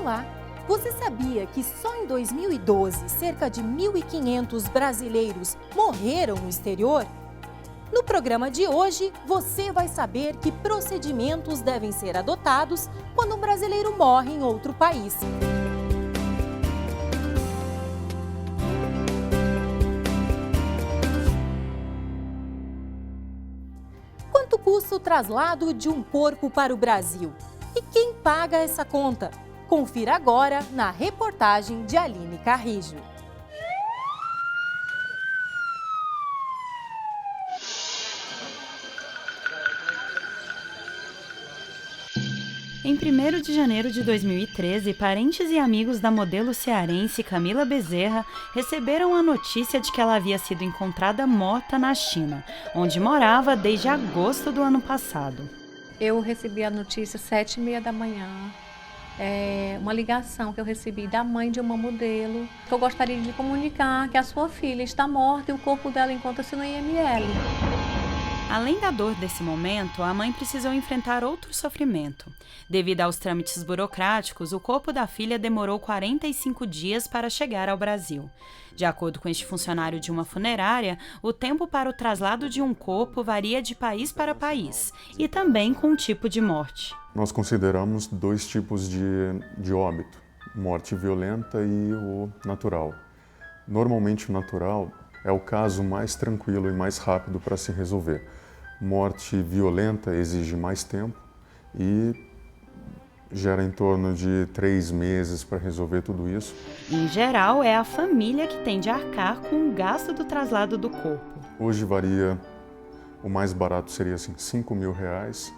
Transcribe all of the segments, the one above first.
Olá! Você sabia que só em 2012 cerca de 1.500 brasileiros morreram no exterior? No programa de hoje, você vai saber que procedimentos devem ser adotados quando um brasileiro morre em outro país. Quanto custa o traslado de um corpo para o Brasil? E quem paga essa conta? Confira agora na reportagem de Aline Carrijo. Em 1º de janeiro de 2013, parentes e amigos da modelo cearense Camila Bezerra receberam a notícia de que ela havia sido encontrada morta na China, onde morava desde agosto do ano passado. Eu recebi a notícia às 7h30 da manhã, uma ligação que eu recebi da mãe de uma modelo, que eu gostaria de comunicar que a sua filha está morta e o corpo dela encontra-se no IML. Além da dor desse momento, a mãe precisou enfrentar outro sofrimento. Devido aos trâmites burocráticos, o corpo da filha demorou 45 dias para chegar ao Brasil. De acordo com este funcionário de uma funerária, o tempo para o traslado de um corpo varia de país para país e também com o tipo de morte. Nós consideramos dois tipos de óbito, morte violenta e o natural. Normalmente o natural é o caso mais tranquilo e mais rápido para se resolver. Morte violenta exige mais tempo e gera em torno de 3 meses para resolver tudo isso. Em geral, é a família que tem de arcar com o gasto do traslado do corpo. Hoje varia, o mais barato seria assim, R$5.000,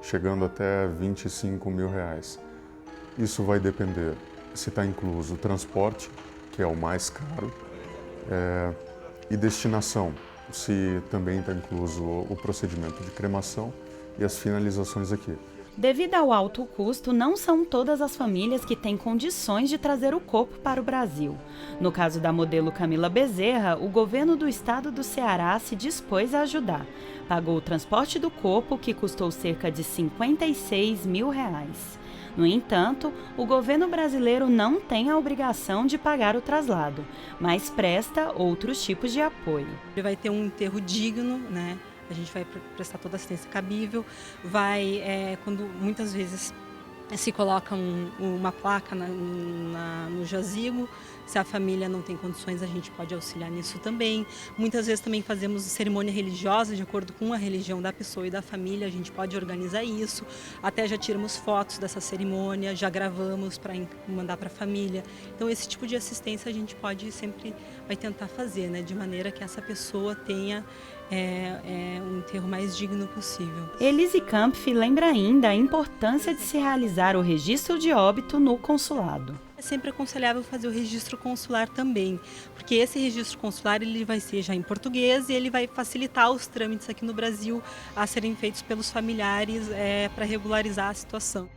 chegando até R$25.000. Isso vai depender se está incluso o transporte, que é o mais caro, e destinação, se também está incluso o procedimento de cremação e as finalizações aqui. Devido ao alto custo, não são todas as famílias que têm condições de trazer o corpo para o Brasil. No caso da modelo Camila Bezerra, o governo do estado do Ceará se dispôs a ajudar. Pagou o transporte do corpo, que custou cerca de R$56.000. No entanto, o governo brasileiro não tem a obrigação de pagar o traslado, mas presta outros tipos de apoio. Ele vai ter um enterro digno, né? A gente vai prestar toda a assistência cabível, quando muitas vezes se coloca uma placa no jazigo, se a família não tem condições, a gente pode auxiliar nisso também. Muitas vezes também fazemos cerimônia religiosa, de acordo com a religião da pessoa e da família, a gente pode organizar isso. Até já tiramos fotos dessa cerimônia, já gravamos para mandar para a família. Então esse tipo de assistência a gente vai tentar fazer, né, de maneira que essa pessoa tenha um enterro mais digno possível. Elise Kampf lembra ainda a importância de se realizar o registro de óbito no consulado. É sempre aconselhável fazer o registro consular também, porque esse registro consular ele vai ser já em português e ele vai facilitar os trâmites aqui no Brasil a serem feitos pelos familiares para regularizar a situação.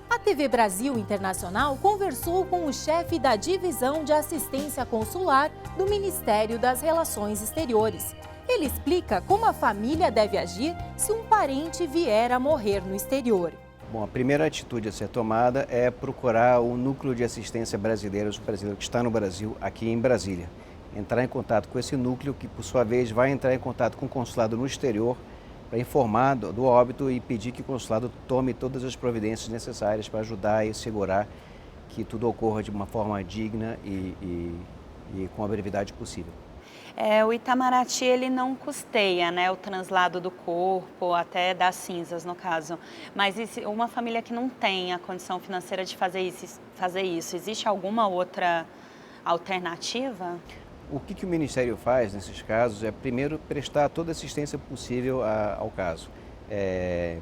A TV Brasil Internacional conversou com o chefe da Divisão de Assistência Consular do Ministério das Relações Exteriores. Ele explica como a família deve agir se um parente vier a morrer no exterior. Bom, a primeira atitude a ser tomada é procurar o Núcleo de Assistência Brasileira, o brasileiro que está no Brasil, aqui em Brasília. Entrar em contato com esse núcleo, que por sua vez vai entrar em contato com o consulado no exterior para informar do óbito e pedir que o consulado tome todas as providências necessárias para ajudar e assegurar que tudo ocorra de uma forma digna e com a brevidade possível. O Itamaraty ele não custeia, né, o translado do corpo, até das cinzas no caso. Mas uma família que não tem a condição financeira de fazer isso, existe alguma outra alternativa? O que o Ministério faz nesses casos é primeiro prestar toda a assistência possível ao caso.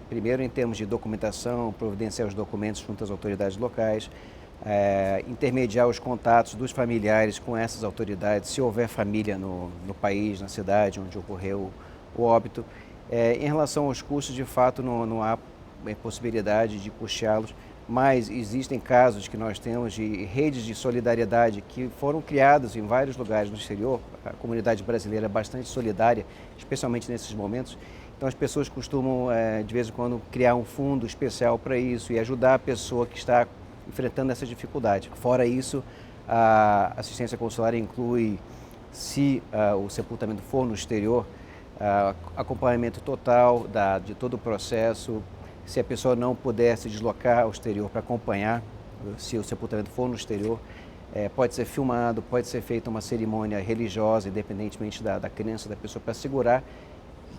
Primeiro em termos de documentação, providenciar os documentos junto às autoridades locais, intermediar os contatos dos familiares com essas autoridades, se houver família no país, na cidade onde ocorreu o óbito. Em relação aos custos, de fato, não há possibilidade de custeá-los, mas existem casos que nós temos de redes de solidariedade que foram criadas em vários lugares no exterior. A comunidade brasileira é bastante solidária, especialmente nesses momentos. Então as pessoas costumam, de vez em quando, criar um fundo especial para isso e ajudar a pessoa que está enfrentando essa dificuldade. Fora isso, a assistência consular inclui, se o sepultamento for no exterior, acompanhamento total de todo o processo. Se a pessoa não puder se deslocar ao exterior para acompanhar, se o sepultamento for no exterior, pode ser filmado, pode ser feita uma cerimônia religiosa, independentemente da crença da pessoa, para assegurar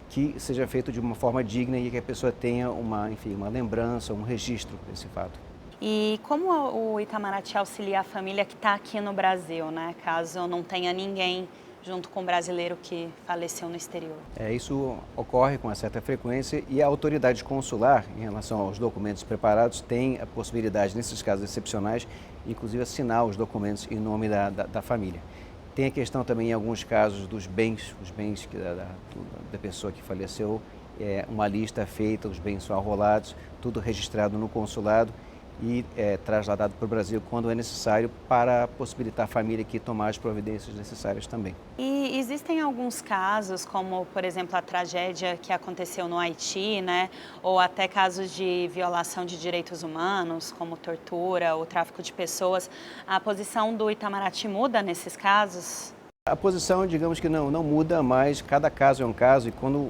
que seja feito de uma forma digna e que a pessoa tenha uma lembrança, um registro desse fato. E como o Itamaraty auxilia a família que está aqui no Brasil, né? Caso não tenha ninguém junto com o brasileiro que faleceu no exterior? Isso ocorre com uma certa frequência e a autoridade consular, em relação aos documentos preparados, tem a possibilidade, nesses casos excepcionais, inclusive assinar os documentos em nome da família. Tem a questão também, em alguns casos, dos bens, os bens da pessoa que faleceu, uma lista feita, os bens são arrolados, tudo registrado no consulado e trasladado para o Brasil quando é necessário, para possibilitar a família aqui tomar as providências necessárias também. E existem alguns casos, como por exemplo a tragédia que aconteceu no Haiti, né? Ou até casos de violação de direitos humanos, como tortura ou tráfico de pessoas. A posição do Itamaraty muda nesses casos? A posição, digamos que não muda, mas cada caso é um caso, e quando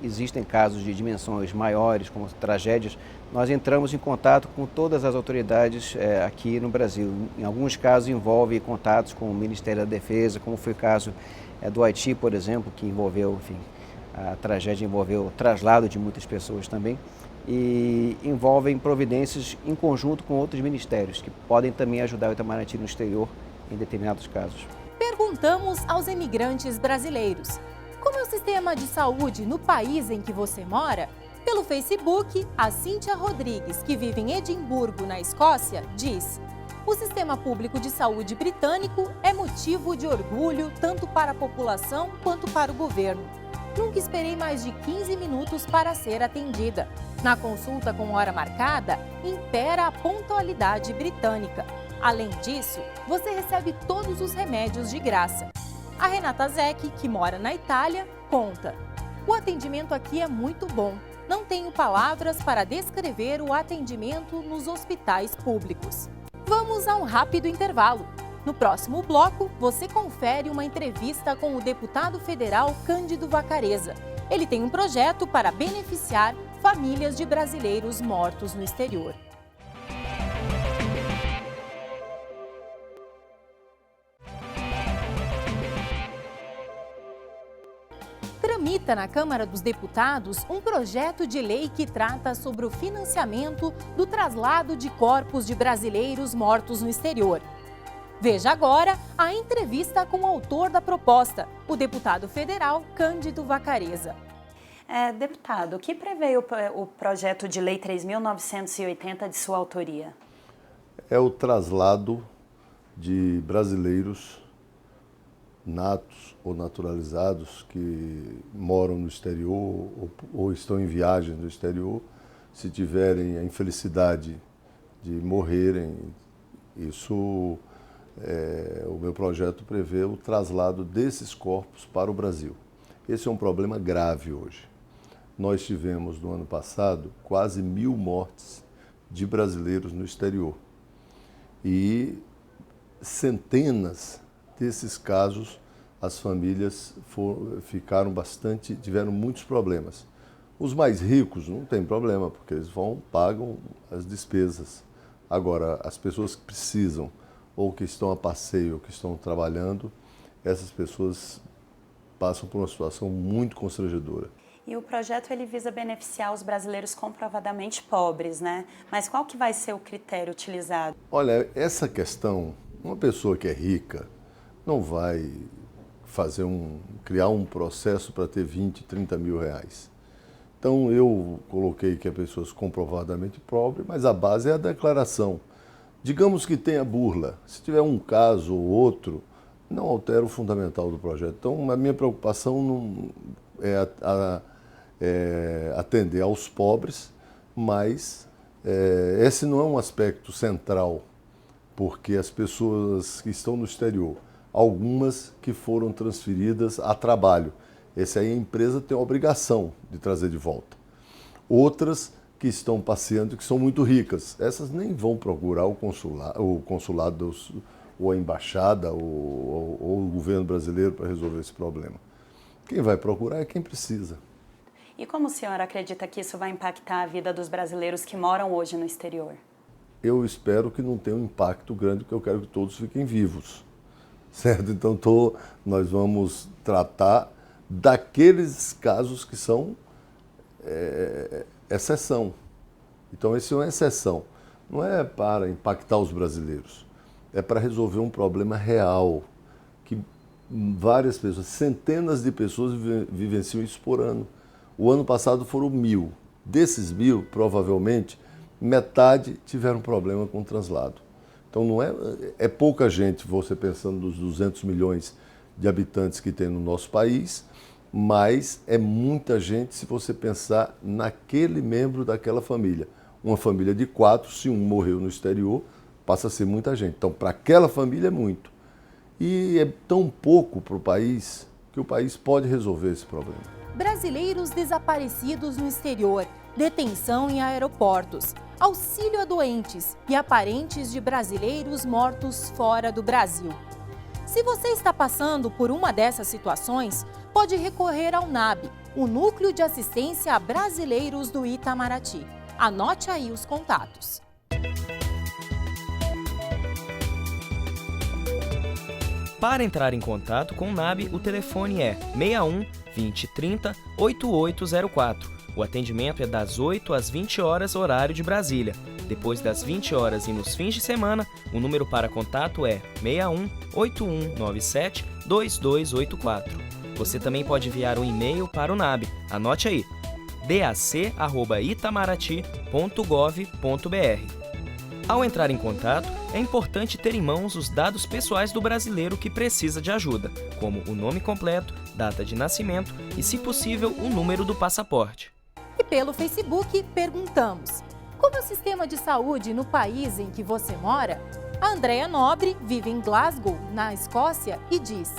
existem casos de dimensões maiores, como tragédias, nós entramos em contato com todas as autoridades aqui no Brasil. Em alguns casos envolve contatos com o Ministério da Defesa, como foi o caso do Haiti, por exemplo, que envolveu, a tragédia envolveu o traslado de muitas pessoas também, e envolvem providências em conjunto com outros ministérios, que podem também ajudar o Itamaraty no exterior em determinados casos. Perguntamos aos imigrantes brasileiros: como é o sistema de saúde no país em que você mora? Pelo Facebook, a Cíntia Rodrigues, que vive em Edimburgo, na Escócia, diz: o sistema público de saúde britânico é motivo de orgulho tanto para a população quanto para o governo. Nunca esperei mais de 15 minutos para ser atendida. Na consulta com hora marcada, impera a pontualidade britânica. Além disso, você recebe todos os remédios de graça. A Renata Zecchi, que mora na Itália, conta: o atendimento aqui é muito bom. Não tenho palavras para descrever o atendimento nos hospitais públicos. Vamos a um rápido intervalo. No próximo bloco, você confere uma entrevista com o deputado federal Cândido Vacarezza. Ele tem um projeto para beneficiar famílias de brasileiros mortos no exterior. Tramita na Câmara dos Deputados um projeto de lei que trata sobre o financiamento do traslado de corpos de brasileiros mortos no exterior. Veja agora a entrevista com o autor da proposta, o deputado federal Cândido Vacarezza. Deputado, o que prevê o projeto de lei 3.980 de sua autoria? É o traslado de brasileiros natos ou naturalizados que moram no exterior ou estão em viagem no exterior, se tiverem a infelicidade de morrerem. O meu projeto prevê o traslado desses corpos para o Brasil. Esse é um problema grave hoje. Nós tivemos no ano passado quase 1.000 mortes de brasileiros no exterior e centenas desses casos, as famílias tiveram muitos problemas. Os mais ricos não tem problema, porque eles pagam as despesas. Agora, as pessoas que precisam, ou que estão a passeio, ou que estão trabalhando, essas pessoas passam por uma situação muito constrangedora. E o projeto ele visa beneficiar os brasileiros comprovadamente pobres, né? Mas qual que vai ser o critério utilizado? Olha, essa questão, uma pessoa que é rica não vai criar um processo para ter 20, 30 mil reais. Então eu coloquei que é pessoas comprovadamente pobres, mas a base é a declaração. Digamos que tenha burla. Se tiver um caso ou outro, não altera o fundamental do projeto. Então a minha preocupação não é atender aos pobres, mas esse não é um aspecto central, porque as pessoas que estão no exterior, algumas que foram transferidas a trabalho, esse aí a empresa tem a obrigação de trazer de volta. Outras que estão passeando, que são muito ricas. Essas nem vão procurar o consulado ou a embaixada ou o governo brasileiro para resolver esse problema. Quem vai procurar é quem precisa. E como o senhor acredita que isso vai impactar a vida dos brasileiros que moram hoje no exterior? Eu espero que não tenha um impacto grande, porque eu quero que todos fiquem vivos, certo? Então nós vamos tratar daqueles casos que são exceção. Então esse é uma exceção. Não é para impactar os brasileiros, é para resolver um problema real, que várias pessoas, centenas de pessoas vivenciam isso por ano. O ano passado foram 1.000. Desses 1.000, provavelmente, metade tiveram problema com o translado. Então não é pouca gente, você pensando nos 200 milhões de habitantes que tem no nosso país, mas é muita gente se você pensar naquele membro daquela família. Uma família de 4, se um morreu no exterior, passa a ser muita gente. Então, para aquela família é muito. E é tão pouco para o país que o país pode resolver esse problema. Brasileiros desaparecidos no exterior, detenção em aeroportos, auxílio a doentes e a parentes de brasileiros mortos fora do Brasil. Se você está passando por uma dessas situações, pode recorrer ao NAB, o Núcleo de Assistência a Brasileiros do Itamaraty. Anote aí os contatos. Para entrar em contato com o NAB, o telefone é 61 2030 8804. O atendimento é das 8 às 20 horas, horário de Brasília. Depois das 20 horas e nos fins de semana, o número para contato é 61 8197 2284. Você também pode enviar um e-mail para o NAB. Anote aí, dac@itamaraty.gov.br. Ao entrar em contato, é importante ter em mãos os dados pessoais do brasileiro que precisa de ajuda, como o nome completo, data de nascimento e, se possível, o número do passaporte. E pelo Facebook perguntamos: como é o sistema de saúde no país em que você mora? A Andréa Nobre vive em Glasgow, na Escócia, e diz: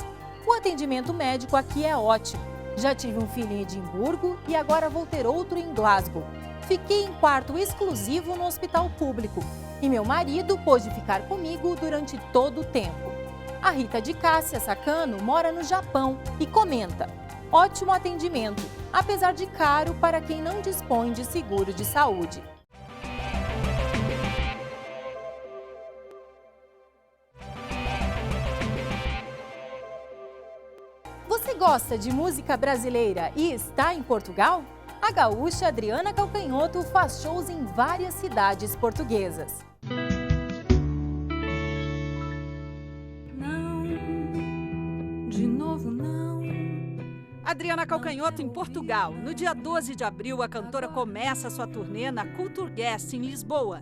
o atendimento médico aqui é ótimo. Já tive um filho em Edimburgo e agora vou ter outro em Glasgow. Fiquei em quarto exclusivo no hospital público e meu marido pôde ficar comigo durante todo o tempo. A Rita de Cássia Sacano mora no Japão e comenta: ótimo atendimento, apesar de caro para quem não dispõe de seguro de saúde. Você gosta de música brasileira e está em Portugal? A gaúcha Adriana Calcanhoto faz shows em várias cidades portuguesas. Não, de novo não. Adriana Calcanhoto em Portugal. No dia 12 de abril, a cantora começa sua turnê na Culture Guest, em Lisboa.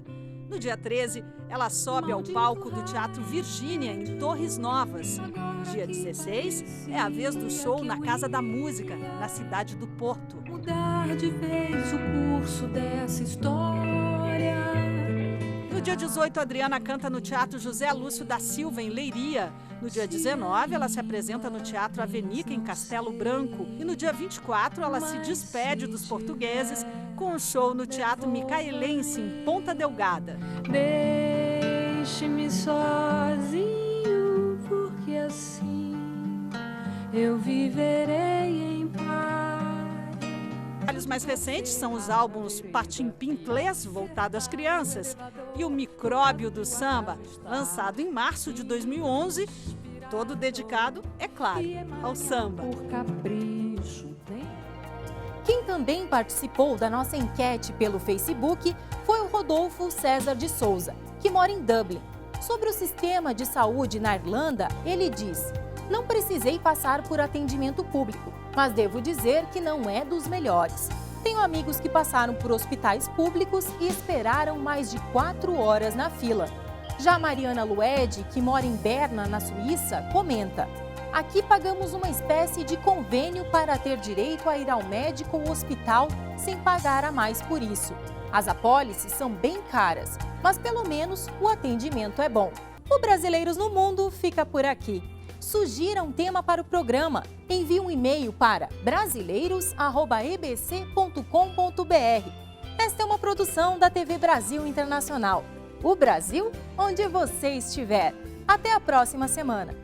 No dia 13, ela sobe ao palco do Teatro Virgínia, em Torres Novas. No dia 16, é a vez do show na Casa da Música, na cidade do Porto. Mudar de vez o curso dessa história. No dia 18, a Adriana canta no Teatro José Lúcio da Silva, em Leiria. No dia 19, ela se apresenta no Teatro Avenica, em Castelo Branco. E no dia 24, ela se despede dos portugueses com um show no Teatro Micaelense, em Ponta Delgada. Deixe-me sozinho, porque assim eu viverei em paz. Os mais recentes são os álbuns Patim Pintlês, voltado às crianças, e o Micróbio do Samba, lançado em março de 2011, todo dedicado, é claro, ao samba. Por capricho. Quem também participou da nossa enquete pelo Facebook foi o Rodolfo César de Souza, que mora em Dublin. Sobre o sistema de saúde na Irlanda, ele diz: não precisei passar por atendimento público, mas devo dizer que não é dos melhores. Tenho amigos que passaram por hospitais públicos e esperaram mais de 4 horas na fila. Já a Mariana Lued, que mora em Berna, na Suíça, comenta: aqui pagamos uma espécie de convênio para ter direito a ir ao médico ou hospital sem pagar a mais por isso. As apólices são bem caras, mas pelo menos o atendimento é bom. O Brasileiros no Mundo fica por aqui. Sugira um tema para o programa. Envie um e-mail para brasileiros@ebc.com.br. Esta é uma produção da TV Brasil Internacional. O Brasil onde você estiver. Até a próxima semana.